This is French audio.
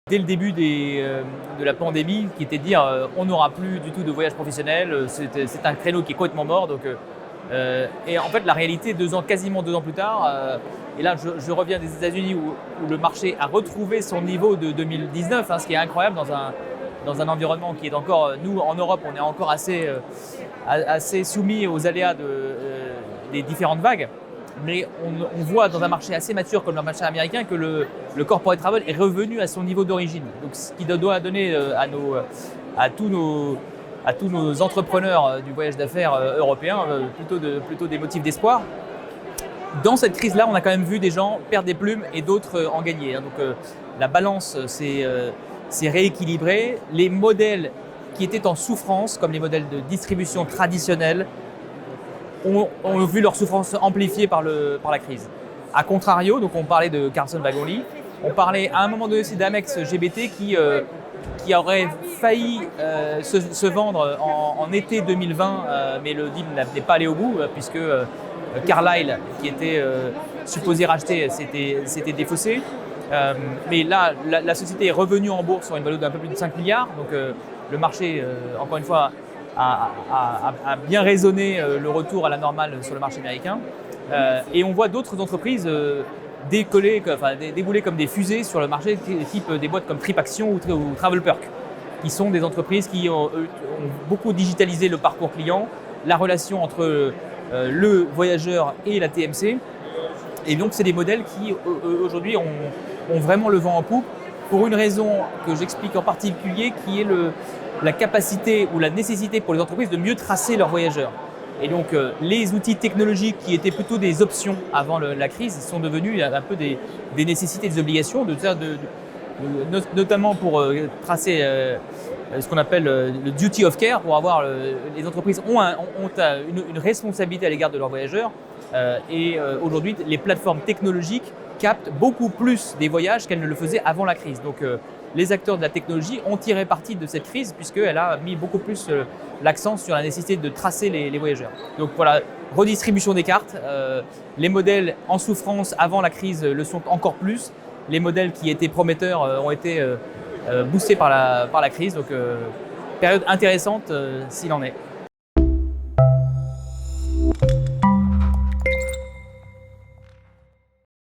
Dès le début de la pandémie, qui était de dire on n'aura plus du tout de voyage professionnel, c'est un créneau qui est complètement mort. Et en fait, la réalité, quasiment 2 ans plus tard, et là je reviens des États-Unis où le marché a retrouvé son niveau de 2019, ce qui est incroyable dans un environnement qui est encore, nous en Europe, on est encore assez soumis aux aléas des différentes vagues. Mais on voit dans un marché assez mature comme le marché américain que le corporate travel est revenu à son niveau d'origine. Donc, ce qui doit donner à tous nos entrepreneurs du voyage d'affaires européens plutôt des motifs d'espoir. Dans cette crise-là, on a quand même vu des gens perdre des plumes et d'autres en gagner. Donc, la balance s'est rééquilibrée. Les modèles qui étaient en souffrance, comme les modèles de distribution traditionnels, ont vu leur souffrance amplifiée par la crise. A contrario, donc on parlait de Carlson Wagonlit, on parlait à un moment donné aussi d'Amex GBT qui aurait failli se vendre en été 2020, mais le deal n'est pas allé au bout puisque Carlyle, qui était supposé racheter, s'était défaussé. Mais là, la société est revenue en bourse sur une valeur d'un peu plus de 5 milliards. Donc le marché, encore une fois, a bien raisonné le retour à la normale sur le marché américain. Et on voit d'autres entreprises débouler comme des fusées sur le marché, type des boîtes comme TripAction ou TravelPerk, qui sont des entreprises qui ont beaucoup digitalisé le parcours client, la relation entre le voyageur et la TMC. Et donc, c'est des modèles qui, aujourd'hui, ont vraiment le vent en poupe pour une raison que j'explique en particulier, qui est la capacité ou la nécessité pour les entreprises de mieux tracer leurs voyageurs. Et donc, les outils technologiques qui étaient plutôt des options avant la crise sont devenus un peu des nécessités, des obligations, notamment pour tracer ce qu'on appelle le duty of care, pour avoir les entreprises ont une responsabilité à l'égard de leurs voyageurs. Et aujourd'hui, les plateformes technologiques captent beaucoup plus des voyages qu'elles ne le faisaient avant la crise. Donc, les acteurs de la technologie ont tiré parti de cette crise puisqu'elle a mis beaucoup plus l'accent sur la nécessité de tracer les voyageurs. Donc voilà, redistribution des cartes. Les modèles en souffrance avant la crise le sont encore plus. Les modèles qui étaient prometteurs ont été boostés par la crise. Donc période intéressante s'il en est.